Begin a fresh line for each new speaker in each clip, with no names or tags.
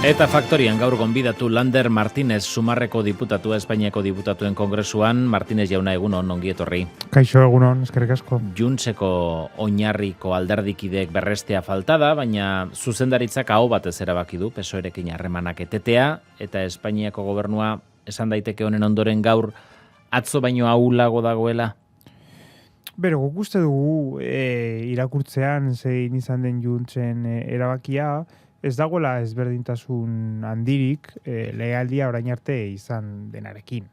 Eta faktorian gaur gonbidatu Lander Martínez, Sumarreko diputatua, Espainiako diputatuen kongresuan. Martínez jauna, egunon, ongi etorri.
Kaixo, egunon, eskerrik asko.
Juntseko oinarriko alderdikideek berrestea falta da, baina zuzendaritzak aho batez erabaki du PSOErekin harremanak etetea, eta Espainiako gobernua esan daiteke honen ondoren gaur atzo baino ahulago dagoela.
Bero, guk uste dugu irakurtzean zein izan den Juntsen erabakia, ez dagoela ezberdintasun handirik legealdia orain arte izan denarekin.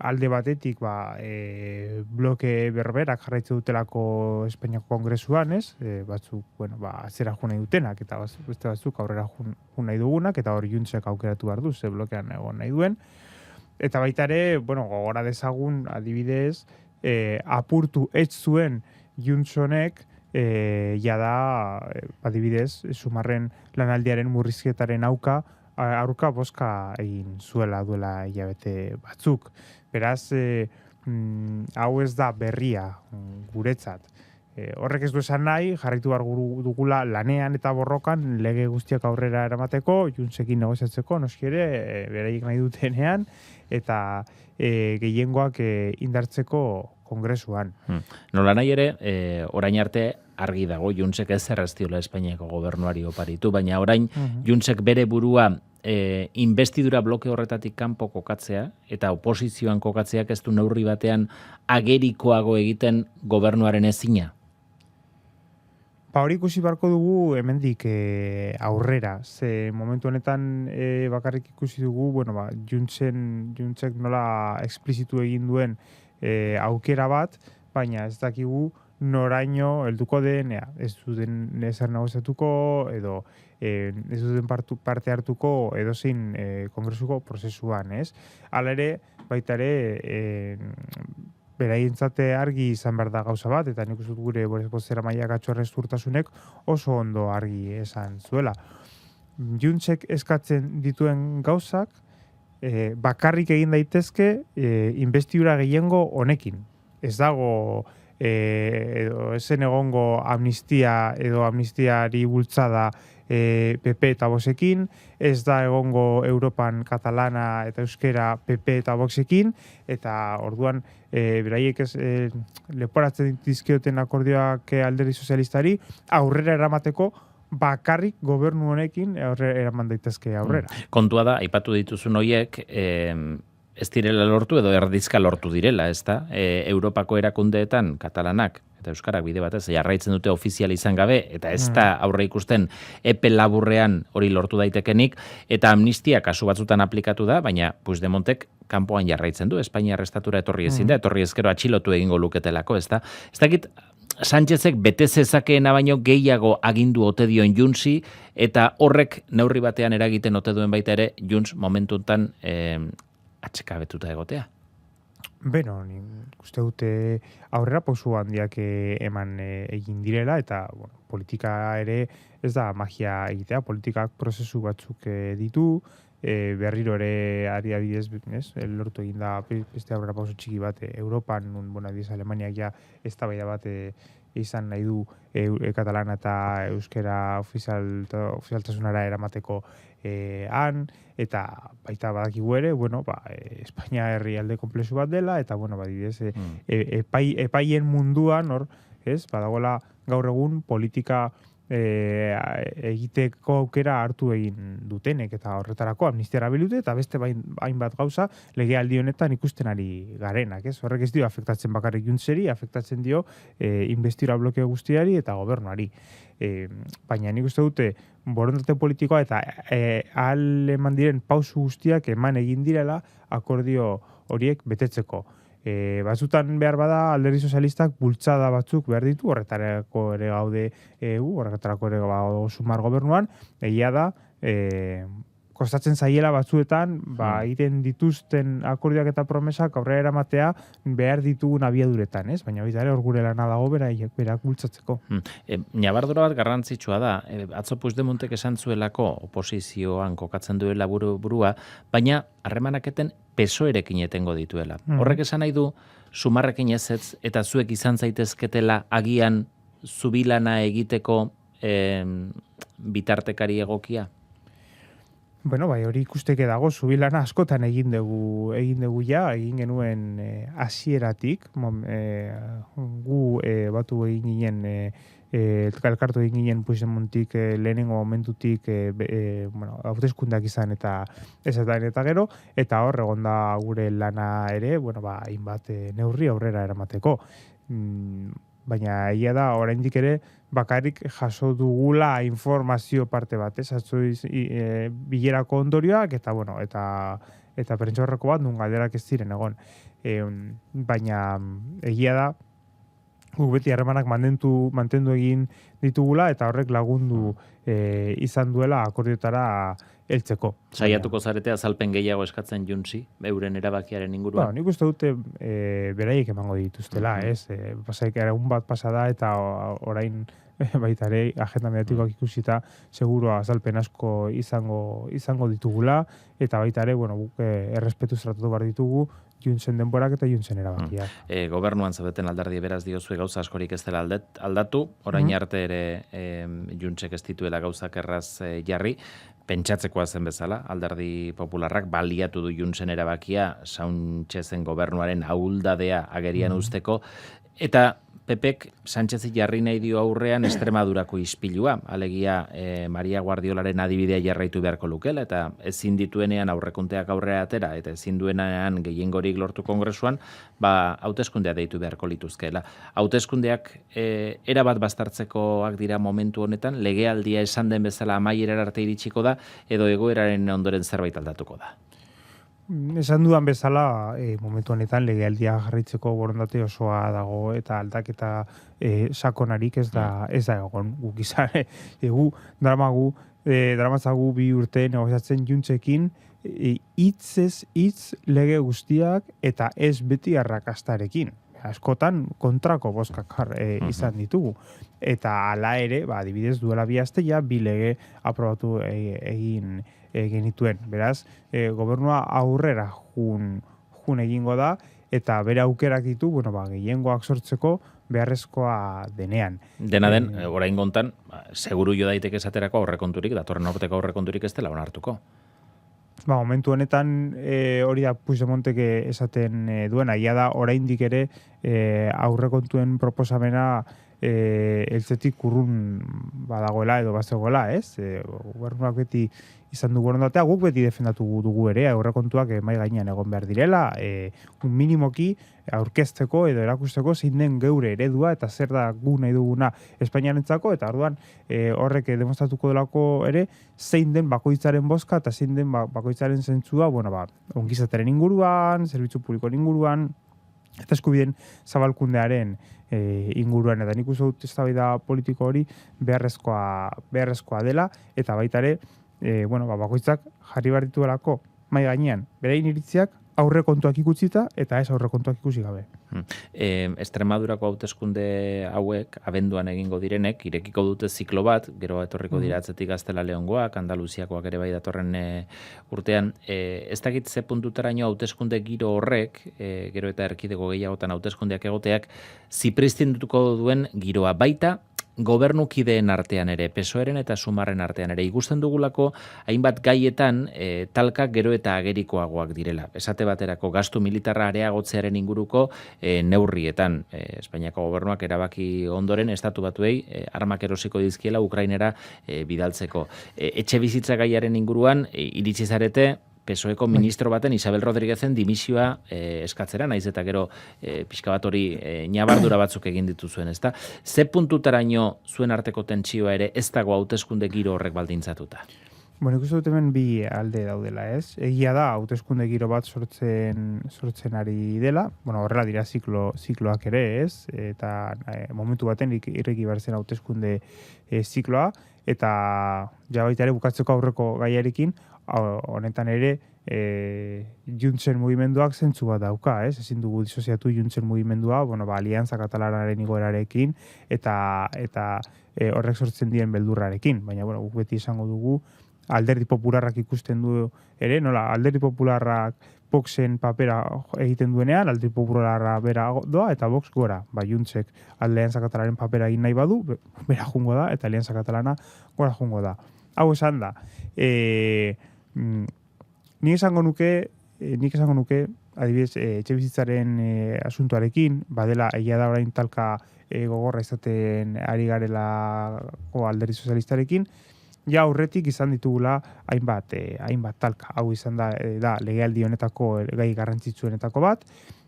Alde batetik bloke berberak jarraitzen dutelako Espainiako kongresuan, ez? Batzuk, atzera jo nahi dutenak eta beste batzuk aurrera jo nahi dugunak, eta hor Juntsek aukeratu behar du, ze blokean egon nahi duen. Eta baita ere, gogora dezagun adibidez, apurtu ez zuen Juntsonek jada adibidez Sumarren lanaldiaren murrizketaren aurka bozka egin zuela duela hilabete batzuk. Beraz, hau ez da berria guretzat. Horrek ez du esan nahi, jarraitu behar dugula lanean eta borrokan lege guztiak aurrera eramateko, Juntsekin negoziatzeko, noski ere, beraiek nahi dutenean, eta gehiengoak indartzeko kongresuan.
Nola nahi ere, orain arte argi dago, Juntsek ez erreztiola Espainiako gobernuari oparitu, baina orain Juntsek bere burua investidura bloke horretatik kanpo kokatzea, eta oposizioan kokatzeak ez du neurri batean agerikoago egiten gobernuaren ezina.
Hori ikusi barko dugu hemendik aurrera. Ze momentu honetan bakarrik ikusi dugu, Juntsek nola esplizitu egin duen aukera bat, baina ez dakigu noraino helduko den, ez duten ezer negoziatuko edo ez duten parte hartuko edozein kongresuko prozesuan, ez? Hala ere, baita ere, beraientzate argi izan behar da gauza bat, eta nik uste gure bozera maila Gatxorrez Urtasunek oso ondo argi esan zuela. Juntsek eskatzen dituen gauzak bakarrik egin daitezke investidura gehiengo honekin. Ez dago edo esen egongo amnistia edo amnistiari bultzada PP eta Voxekin, ez da egongo Europan katalana eta euskera PP eta Voxekin, eta orduan beraiek leporatzen dizkioten akordioak Alderdi Sozialistari aurrera eramateko bakarrik gobernu honekin eraman daitezke aurrera.
Kontua da, aipatu dituzun horiek, ez direla lortu edo erdizka lortu direla, ez da? Europako erakundeetan katalanak eta euskarak bide batez jarraitzen dute ofizial izan gabe, eta ez da aurre ikusten epe laburrean hori lortu daitekenik, eta amnistia kasu batzutan aplikatu da, baina Puigdemontek kanpoan jarraitzen du, Espainiar estatura etorri ezin da, etorri ezkero atxilotu egingo luketelako, ez da? Ez dakit, Sánchezek bete zezakeena baino gehiago agindu ote dion Juntsi, eta horrek neurri batean eragiten ote duen baita ere Junts momentuntan atxekabetuta egotea.
Beno, nik uste dute aurrera pausu handiak eman egin direla, eta politika ere ez da magia egitea, politikak prozesu batzuk ditu, berriro ere ari adibidez, lortu egin da beste aurrera pausu txiki bat Europan, Alemaniak ja eztabaida bat izan nahi du katalana eta euskera ofizialtasunara eramateko han, eta baita badakigu ere, Espainia herrialde konplexu bat dela, eta adibidez, epaien munduan, badagoela gaur egun politika egiteko aukera hartu egin dutenek, eta horretarako amnistia erabilidute, eta beste hainbat gauza legealdi honetan ikusten ari garenak, ez? Horrek ez dio afektatzen bakarrik Juntseri, afektatzen dio investidura bloke guztiari eta gobernuari. Baina nik uste dute borondate politikoa eta ahal eman diren pausu guztiak eman egin direla akordio horiek betetzeko. Batzutan behar bada Alderdi Sozialistak bultzada batzuk behar ditu, horretarako ere gaude horretarako ere gaude Sumar gobernuan, egia da, kostatzen zaiela batzuetan, egiten dituzten akordioak eta promesak aurrera eramatea behar ditugun abiaduretan, ez? Baina baita ere hor gure lana dago berak bultzatzeko.
Nabardura bat garrantzitsua da, atzo Puigdemontek esan zuelako oposizioan kokatzen duela burua, baina harremanaketen PSOErekin etengo dituela. Horrek esan nahi du, Sumarrekin ezetz, eta zuek izan zaitezketela agian zubilana egiteko bitartekari egokia?
Bueno, bai, hori ikusteke dago, zubilana askotan egin dugu egin genuen hasieratik, gu batu egin ginen, elkartu egin ginen Puigdemontik lehenengo momentutik, hauteskundeak izan eta eta gero, eta hor egonda gure lana ere, hainbat neurri aurrera eramateko. Baina egia da, oraindik ere, bakarrik jaso dugula informazio parte bat, bilerako ondorioak, eta prentsaurreko bat, nun galderak ez ziren egon. Baina egia da, guk beti harremanak mantendu egin ditugula, eta horrek lagundu izan duela akordiotara heltzeko.
Saiatuko zarete azalpen gehiago eskatzen Juntzi, euren erabakiaren inguruan?
Nik uste dute beraiek emango dituztela, ez? Pasaik egun bat pasada eta orain baita ere agenda mediatikoak ikusita seguru azalpen asko izango ditugula, eta baita ere, guk errespetu tratatu behar ditugu Juntzen denborak eta Juntzen erabakiak.
Gobernuan zaudeten alderdi beraz diozue gauza askorik ez dela aldatu, orain arte ere Juntzek ez dituela gauzak erraz jarri, pentsatzekoa zen bezala, alderdi popularrak baliatu du Juntzen erabakia Sánchezen gobernuaren ahuldadea agerian usteko, eta Pepek Sánchezi jarri nahi dio aurrean Extremadurako ispilua, alegia Maria Guardiolaren adibidea jarraitu beharko lukela, eta ezin dituenean aurrekonteak aurrera atera, eta ezin duenean gehiengorik lortu kongresuan, hauteskundea deitu beharko lituzkeela. Hauteskundeak erabat baztartzekoak dira momentu honetan, legealdia esan den bezala amaierara arte iritsiko da, edo egoeraren ondoren zerbait aldatuko da.
Esan dudan bezala, momentu honetan legealdia jarraitzeko borondate osoa dago, eta aldaketa sakonarik ez da egon. Guk izan, dramatzagu 2 urte negoziatzen Juntzekin, hitzez hitz lege guztiak eta ez beti arrakastarekin. Askotan kontrako bozkak izan ditugu. Eta hala ere, adibidez duela 2 aste 2 lege aprobatu egin genituen. Beraz, gobernua aurrera jun egingo da, eta bere aukerak ditu, gehiengoak sortzeko beharrezkoa denean.
Dena den, orain gontan, seguru jo daiteke esaterako aurrekonturik, datorren aurteko aurrekonturik ez dela onartuko.
Momentu honetan hori da Puigdemontek esaten duena, ia da oraindik ere aurrekontuen proposamena eltzetik urrun badagoela edo bazegoela, ez? Gobernuak beti izan du borondatea, guk beti defendatu dugu ere, aurrekontuak mahai gainean egon behar direla, minimoki aurkezteko edo erakusteko zein den geure eredua eta zer da gu nahi duguna Espainiarentzako, eta orduan horrek demostratuko delako ere zein den bakoitzaren bozka eta zein den bakoitzaren zentzua, ongizateren inguruan, zerbitzu publikoen inguruan, eta eskubideen zabalkundearen inguruan, eta nik uste dut eztabaida politiko hori beharrezkoa dela, eta baita ere, bakoitzak jarri behar dituelako mahai gainean berein iritziak aurrekontuak ikutzita eta ez aurrekontuak ikusi gabe.
Extremadurako hauteskunde hauek abenduan egingo direnek irekiko dute ziklo bat, gero etorriko dira atzetik Gaztela Leongoak, Andaluziakoak ere bai datorren urtean. Ez dakit ze puntutaraino hauteskunde giro horrek, gero eta erkidego gehiagotan hauteskundeak egoteak, zipristindutuko duen giroa baita, gobernukideen artean ere, PSOEren eta Sumarren artean ere, ikusten dugulako hainbat gaietan talkak gero eta agerikoagoak direla. Esate baterako gastu militarra areagotzearen inguruko neurrietan. Espainiako gobernuak erabaki ondoren estatu batuei armak erosiko dizkiela Ukrainera bidaltzeko. Etxe bizitza gaiaren inguruan iritsi zarete PSOEko ministro baten Isabel Rodríguezen dimisioa eskatzera, naiz eta gero pixka bat hori ñabardura batzuk egin dituzuen, ezta? Ze puntutaraino zuen arteko tentsioa ere ez dago hauteskunde giro horrek baldintzatuta?
Ikusten dut hemen bi alde daudela, ez? Egia da, hauteskunde giro bat sortzen ari dela, horrela dira zikloak ere, ez? Eta momentu baten ireki behar zen hauteskunde zikloa, eta baita ere bukatzeko aurreko gaiarekin, honetan ere Juntzen mugimenduak zentzu bat dauka, ez? Ezin dugu disoziatu Juntzen mugimendua, Alianza Katalanaren igoerarekin eta horrek sortzen dien beldurrarekin, baina guk beti esango dugu Alderdi Popularrak ikusten du ere, nola Alderdi Popularrak Voxen papera egiten duenean, Alderdi Popularra bera doa eta Vox gora. Juntzek Alianza Katalaren papera egin nahi badu, bera jungo da, eta Alianza Katalana gora jungo da. Hau esan da, nik esango nuke, adibidez, etxebizitzaren asuntoarekin, badela egia da orain talka gogorra izaten ari garelako Alderdi Sozialistarekin, ja aurretik izan ditugula hainbat talka. Hau izan da legealdi honetako gai garrantzitsuenetako bat,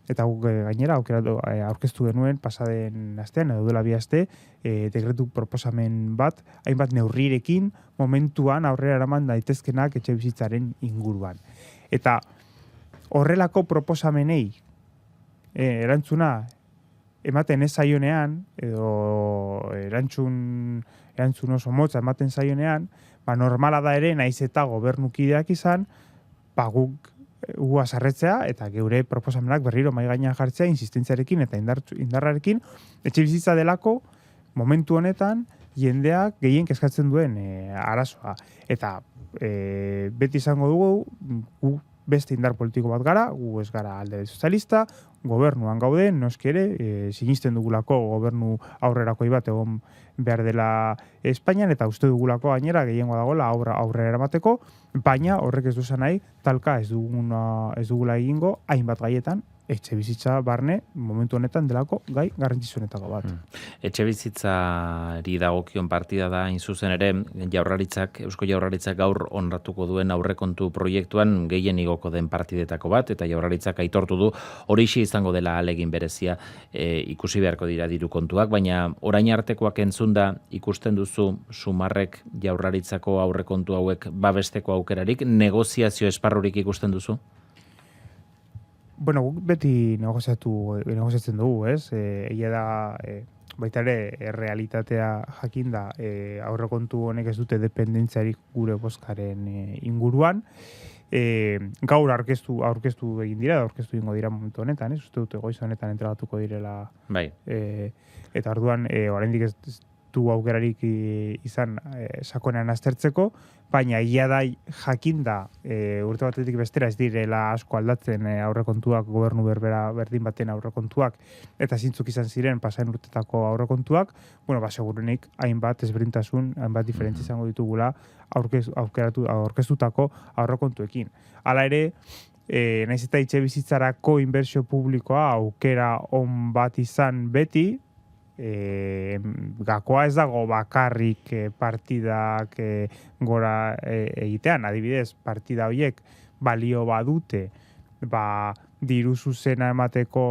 eta gainera aurkeztu genuen pasaden astean, edo duela 2 aste, dekretu proposamen bat, hainbat neurrirekin momentuan aurrera eraman daitezkenak etxebizitzaren inguruan. Eta horrelako proposamenei erantzuna ematen ez zaionean, edo erantzun oso motza ematen zaionean, normala da ere, naiz eta gobernukideak izan, guk azarretzea eta geure proposamenak berriro mahai gainean jartzea insistentziarekin eta indarrarekin, etxebizitza delako momentu honetan jendeak gehien kezkatzen duen arazoa. Eta beti izango dugu, gu beste indar politiko bat gara, gu ez gara Alderdi Sozialista, gobernuan gaude, noski ere, sinisten dugulako gobernu aurrerakoi bat egon behar dela Espainian, eta uste dugulako gainera gehiengo dagoela aurrera eramateko, baina horrek ez duzan nahi, talka ez dugula egingo, hainbat gaietan, etxebizitza barne momentu honetan delako gai garrantzitsuenetako bat.
Etxebizitzari dagokion partida da, hain zuzen ere, Eusko Jaurlaritzak gaur onratuko duen aurrekontu proiektuan gehien igoko den partidetako bat, eta Jaurlaritzak aitortu du horixe izango dela ahalegin berezia, ikusi beharko dira diru kontuak, baina orain artekoak entzunda ikusten duzu Sumarrek Jaurlaritzako aurrekontu hauek babesteko aukerarik, negoziazio esparrurik ikusten duzu?
Bueno, guk beti negoziatzen dugu, ez? Egia da, baita ere, realitatea jakinda, aurrekontu honek ez dute dependentziarik gure bozkaren inguruan. Gaur aurkeztu egin dira, aurkeztu egingo dira momentu honetan, ez? Uste dute goiz honetan entregatuko direla.
Bai.
Eta orduan, oraindik ez du aukerarik izan sakonean aztertzeko, baina egia da jakinda urte batetik bestera ez direla asko aldatzen aurrekontuak, gobernu berdin baten aurrekontuak, eta zintzuk izan ziren pasaden urtetako aurrekontuak, segurunik hainbat ezberdintasun, hainbat diferentzia izango ditugula aurkeztutako aurrekontuekin. Hala ere, naiz eta etxebizitzarako inbertsio publikoa aukera on bat izan beti, gakoa ez dago bakarrik partidak gora egitean, adibidez, partida horiek balio badute, diru zuzena emateko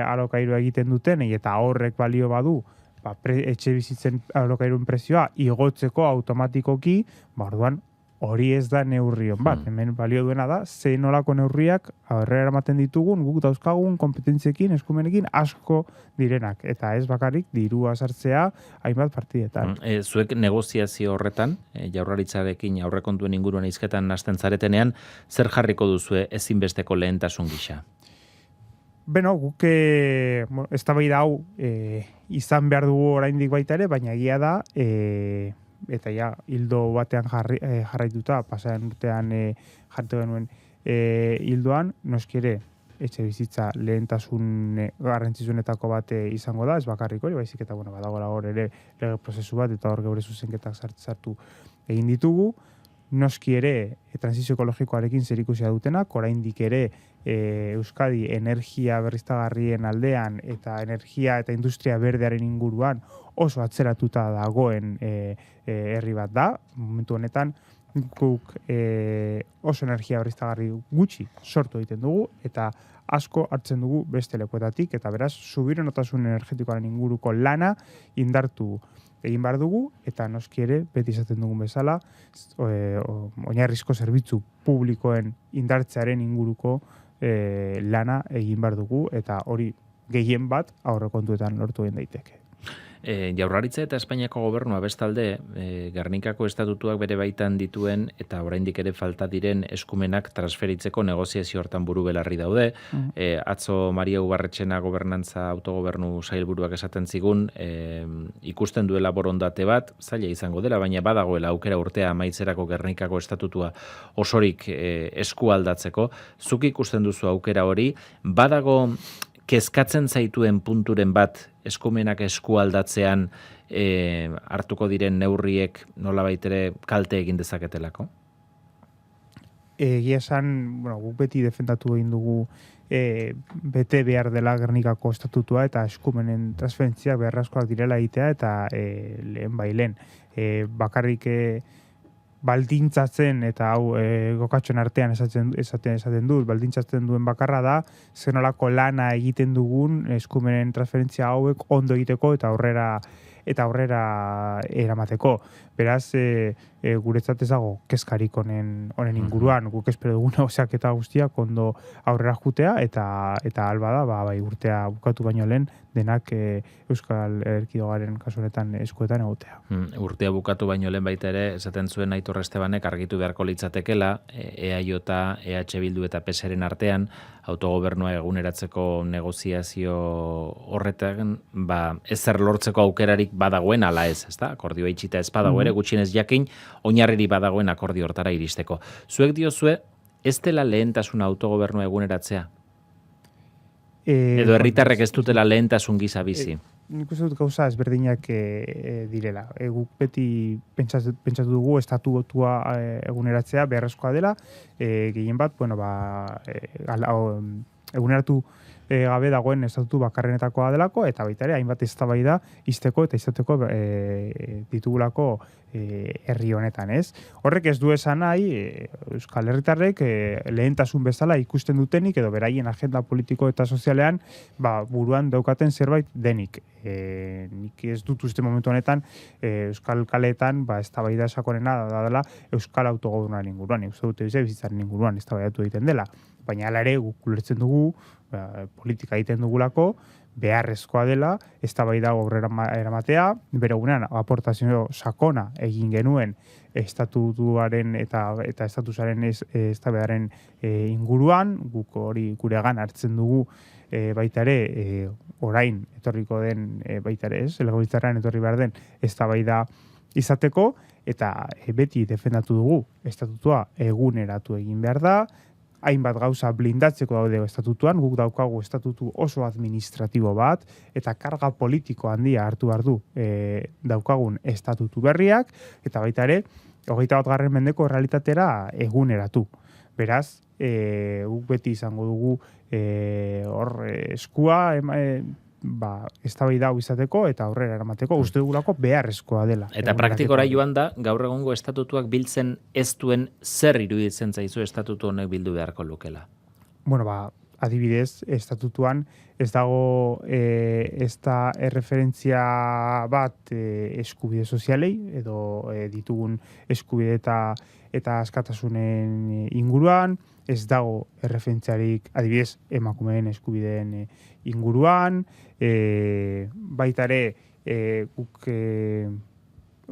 alokairua egiten duten, eta horrek balio badu, etxe bizitzen alokairuen prezioa igotzeko automatikoki, orduan hori ez da neurrion bat. Hemen balio duena da, ze nolako neurriak aurrera eramaten ditugun, guk dauzkagun kompetentziekin, eskumenekin asko direnak. Eta ez bakarrik dirua sartzea hainbat partidetan.
Zuek negoziazio horretan, Jaurlaritzarekin aurrekontuen inguruan hizketan hasten zaretenean, zer jarriko duzue ezinbesteko lehentasun gisa?
Guk eztabaida hau izan behar dugu oraindik baita ere, baina egia da, eta ja, hildo batean jarraituta, pasaren urtean jartu genuen hildoan, noski ere, etxe bizitza lehentasun garrantzitsuenetako bat izango da, ez bakarrik hori, baizik eta badagoela hor ere lege prozesu bat, eta hor geure zuzenketak sartu egin ditugu, noski ere, transizio ekologikoarekin zerikusia dutenak, oraindik ere Euskadi energia berriztagarrien aldean eta energia eta industria berdearen inguruan oso atzeratuta dagoen herri bat da. Momentu honetan guk oso energia berriztagarri gutxi sortu egiten dugu eta asko hartzen dugu beste lekuetatik, eta beraz subiranotasun energetikoaren inguruko lana indartu egin behar dugu, eta noski ere, beti izaten dugun bezala, oinarrizko zerbitzu publikoen indartzearen inguruko lana egin behar dugu, eta hori gehien bat aurrekontuetan lortu egin daiteke.
Jaurlaritza eta Espainiako gobernua bestalde, Gernikako estatutuak bere baitan dituen eta oraindik ere falta diren eskumenak transferitzeko negoziazio hortan buru belarri daude. Atzo Maria Ubarretxena gobernantza autogobernu sailburuak esaten zigun, ikusten duela borondate bat, zaila izango dela, baina badagoela aukera urtea amaitzerako Gernikako estatutua osorik eskualdatzeko. Zuk ikusten duzu aukera hori, badago kezkatzen zaituen punturen bat eskumenak eskualdatzean hartuko diren neurriek nolabait ere kalte egin dezaketelako?
egia esan, bueno, guk beti defendatu egin dugu bete behar dela Gernikako estatutua eta eskumenen transferentziak beharrezkoak direla egitea eta lehen bailen. Bakarrik baldintzatzen eta hau gokatxon artean esaten dut, baldintzatzen duen bakarra da, zenolako lana egiten dugun eskumenen transferentzia hauek ondo egiteko eta aurrera eramateko. Beraz, guretzat ez dago kezkarik honen inguruan, guk espero dugun negoziaketa guztiak ondo aurrera jutea eta alba da, bai urtea bukatu baino lehen denak Euskal Erkidegaren kasu honetan eskuetan egotea.
Urtea bukatu baino lehen baita ere, esaten zuen Aitor Estebanek argitu beharko litzatekela, EAJ, EH Bildu eta PSren artean, autogobernua eguneratzeko negoziazio horretan, ezer lortzeko aukerarik badagoen ala ez, ezta? Akordioa itxita ez badago ere, gutxienez jakin, oinarriri badagoen akordio hortara iristeko. Zuek diozue, ez dela lehentasuna autogobernua eguneratzea? Edo herritarrek ez dutela lehentasun gisa bizi?
Nik uste dut gauza ezberdinak direla. Guk beti pentsatu dugu estatutua eguneratzea beharrezkoa dela, gehien bat, eguneratu gabe dagoen estatutu bakarrenetakoa delako, eta baita ere, hainbat eztabaida izteko eta izateko ditugulako herri honetan, ez? Horrek ez du esan nahi, Euskal Herritarrek lehentasun bezala ikusten dutenik, edo beraien agenda politiko eta sozialean buruan daukaten zerbait denik. Nik ez dut uste momentu honetan Euskal Kaleetan eztabaida sakonena da dela Euskal autogobernuaren inguruan, uste dute bizitzaren inguruan eztabaidatu egiten dela. Baina hala ere guk ulertzen dugu, politika egiten dugulako, beharrezkoa dela, eztabaida aurrera eramatea, bere egunean aportazio sakona egin genuen estatutuaren eta estatusaren eztabaidaren inguruan, guk hori guregan hartzen dugu baita ere orain etorriko den baita ere ez, legebiltzarrean etorri behar den eztabaida izateko, eta beti defendatu dugu estatutua eguneratu egin behar da, hainbat gauza blindatzeko daude estatutuan, guk daukagu estatutu oso administratibo bat, eta karga politiko handia hartu behar du daukagun estatutu berriak, eta baita ere, 21. mendeko realitatera eguneratu. Beraz, guk beti izango dugu eskua eztabaida hau izateko eta aurrera eramateko uste dugulako beharrezkoa dela.
Eta praktikora joan da, gaur egungo estatutuak biltzen ez duen zer iruditzen zaizu estatutu honek bildu beharko lukela?
Bueno, adibidez, estatutuan ez dago ez da erreferentzia bat eskubide sozialei, edo ditugun eskubide eta askatasunen inguruan, ez dago erreferentziarik adibidez emakumeen eskubideen inguruan, baita ere guk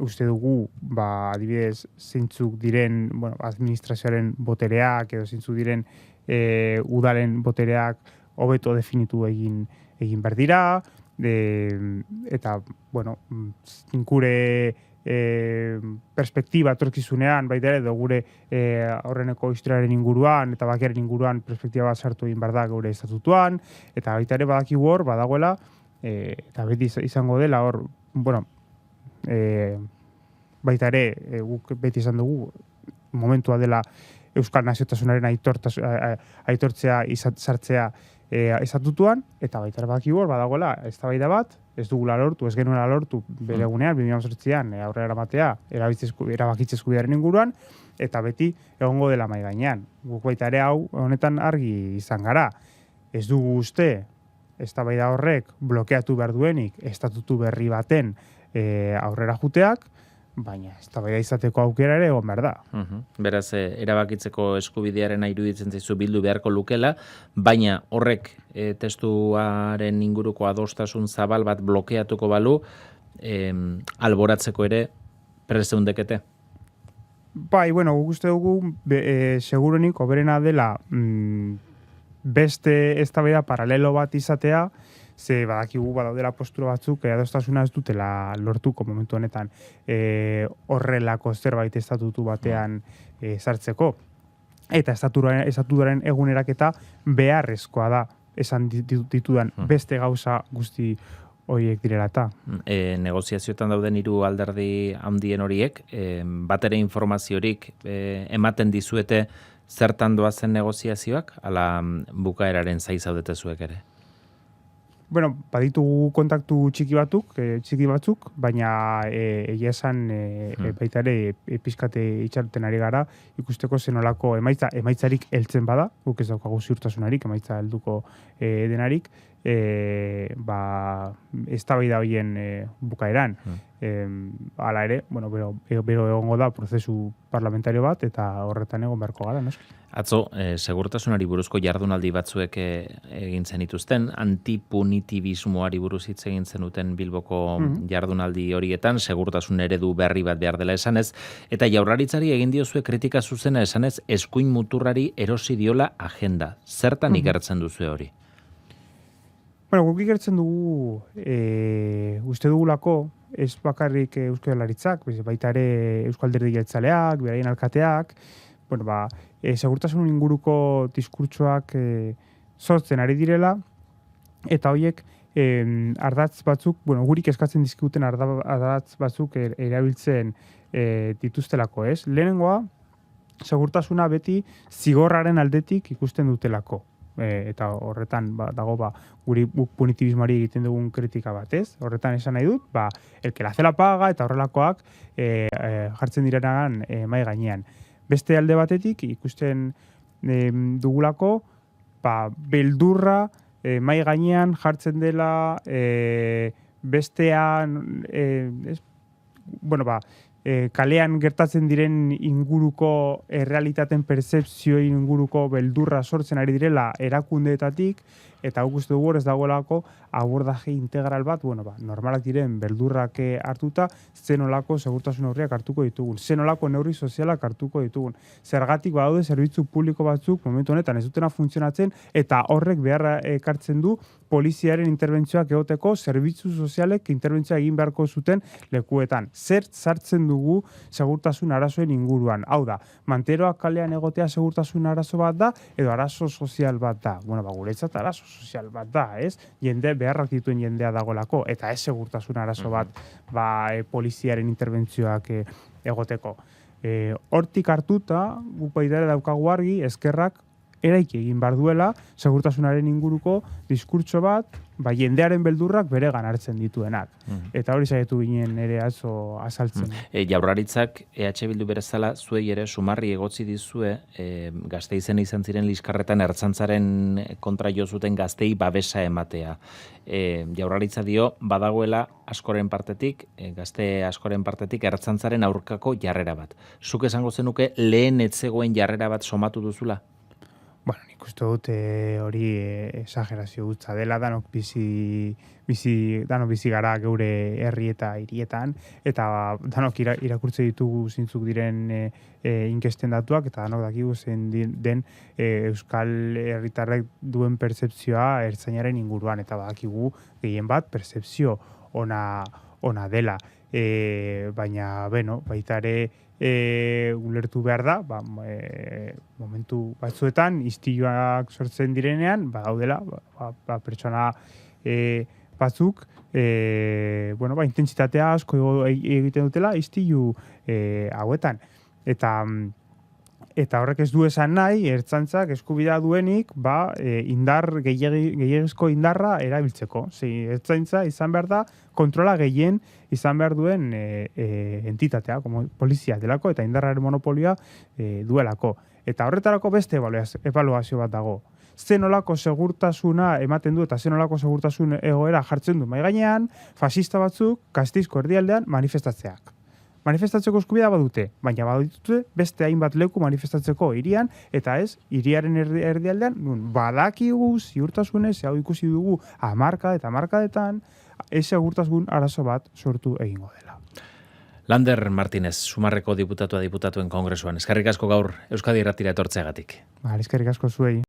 uste dugu, adibidez, zeintzuk diren administrazioaren botereak edo zeintzuk diren udalen botereak hobeto definitu egin behar dira, eta, gure perspektiba etorkizunean, baita ere, edo gure aurreneko historiaren inguruan eta bakearen inguruan perspektiba bat sartu egin behar da gure estatutuan, eta baita ere badakigu hor, badagoela, eta beti izango dela hor, baita ere, guk beti izan dugu, momentua dela Euskal Naziotasunaren aitortzea sartzea estatutuan, eta baita ere badakigu hor, badagoela, eztabaida bat, ez dugula lortu, ez genuela lortu bere egunean, 2008an aurrera eramatea erabakitze eskubidearen inguruan, eta beti egongo dela mahai gainean. Guk baita ere hau honetan argi izan gara. Ez dugu uste eztabaida horrek blokeatu behar duenik estatutu berri baten aurrera juteak, baina eztabaida izateko aukera ere egon behar da.
Beraz, erabakitzeko eskubidearen iruditzen zaizu bildu beharko lukela, baina horrek testuaren inguruko adostasun zabal bat blokeatuko balu, alboratzeko ere prezeundekete?
Guk uste dugu seguruenik hoberena dela beste eztabaida paralelo bat izatea, ze badakigu badaudela postura batzuk adostasuna ez dutela lortuko momentu honetan horrelako zerbait estatutu batean sartzeko. Eta estatutuaren eguneraketa beharrezkoa da esan ditudan beste gauza guzti horiek direla eta.
Negoziazioetan dauden 3 alderdi handien horiek, bat ere informaziorik ematen dizuete Zertan doazen negoziazioak, ala bukaeraren zai zaudete zuek ere?
Bueno, baditugu kontaktu txiki batzuk, baina egia esan baita ere pizkate itxaruten ari gara, ikusteko zenolako emaitzarik heltzen bada, guk ez daukagu ziurtasunarik, emaitza helduko denarik, eztabaida horien bukaeran. Hala ere, bueno, bero egongo da prozesu parlamentario bat, eta horretan egon beharko gara, noski.
Atzo, segurtasunari buruzko jardunaldi batzuek egin zenituzten, antipunitibismoari buruz hitz egin zenuten Bilboko jardunaldi horietan, segurtasun eredu berri bat behar dela esanez, eta Jaurlaritzari egin diozue kritika zuzena esanez, eskuin muturrari erosi diola agenda. Zertan ikertzen duzue hori?
Bueno, guk ikertzen dugu, uste dugulako, ez bakarrik Eusko Jaurlaritzak, baita ere Eusko Alderdi Jeltzaleak, beraien alkateak, bueno, segurtasun inguruko diskurtsoak sortzen ari direla, eta horiek ardatz batzuk, bueno, gurik eskatzen dizkiguten ardatz batzuk erabiltzen dituztelako, ez? Lehenengoa, segurtasuna beti zigorraren aldetik ikusten dutelako. Eta horretan dago guri punitibismoari egiten dugun kritika bat, ez? Horretan esan nahi dut, el que la hace la paga eta horrelakoak jartzen direnagan mai gainean. Beste alde batetik ikusten dugulako beldurra mai gainean jartzen dela bestean kalean gertatzen diren inguruko errealitaten pertzepzioen inguruko beldurra sortzen ari direla erakundeetatik, eta guk uste dugu ez dagoelako abordaje integral bat, normalak diren beldurrak hartuta, zenolako segurtasun neurriak hartuko ditugun, zenolako neurri sozialak hartuko ditugun. Zergatik badaude zerbitzu publiko batzuk momentu honetan ez dutena funtzionatzen, eta horrek beharra ekartzen du poliziaren interbentzioak egoteko zerbitzu sozialek interbentzioa egin beharko zuten lekuetan. Zer sartzen dugu segurtasun arazoen inguruan? Hau da, manteroak kalean egotea segurtasun arazo bat da, edo arazo sozial bat da. Guretzat arazo sozial bat da, ez? Jende beharrak dituen jendea dagoelako, eta ez segurtasun arazo bat poliziaren interbentzioak egoteko. Hortik hartuta, guk baita ere daukagu argi, ezkerrak eraiki egin behar duela, segurtasunaren inguruko diskurtso bat, jendearen beldurrak beregan hartzen dituenak. Eta hori saiatu ginen ere atzo azaltzen.
Jaurlaritzak EH Bildu berezala zuei ere sumarri egotzi dizue, Gasteizen izan ziren liskarretan ertzaintzaren kontra jo zuten gaztei babesa ematea. Jaurlaritza dio badagoela askoren partetik, gazte askoren partetik ertzaintzaren aurkako jarrera bat. Zuk esango zenuke lehen etzegoen jarrera bat somatu duzula?
Bueno, nik uste dut hori exagerazio gutza dela, danok bizi gara geure herri eta hirietan, eta danok irakurtze ditugu zintzuk diren inkesten datuak, eta danok dakigu zen den Euskal Herritarrek duen pertzepzioa ertzainaren inguruan, eta badakigu gehien bat pertzepzio ona dela. Baina, baita ere ulertu behar da, momentu batzuetan, istiluak sortzen direnean, badaudela, pertsona batzuk, intentsitatea asko egiten dutela istilu hauetan. Eta horrek ez du esan nahi, ertzaintzak eskubidea duenik, gehiagizko indarra erabiltzeko. Ertzaintza izan behar da, kontrola gehien izan behar duen entitatea, como polizia delako, eta indarraren monopolioa duelako. Eta horretarako beste ebaluazio bat dago. Zenolako segurtasuna ematen du eta zenolako segurtasun egoera jartzen du mai gainean, fasista batzuk Gasteizko erdialdean manifestatzeak. Manifestatzeko eskubidea badute, baina badute beste hainbat leku manifestatzeko hirian, eta ez, hiriaren erdialdean, badakigu ziurtasunez, hau ikusi dugu hamarkadetan, ez segurtasun arazo bat sortu egingo dela.
Lander Martínez, Sumarreko diputatuen kongresuan. Eskerrik asko gaur Euskadi Irratira etortzeagatik.
Eskerrik asko zuei.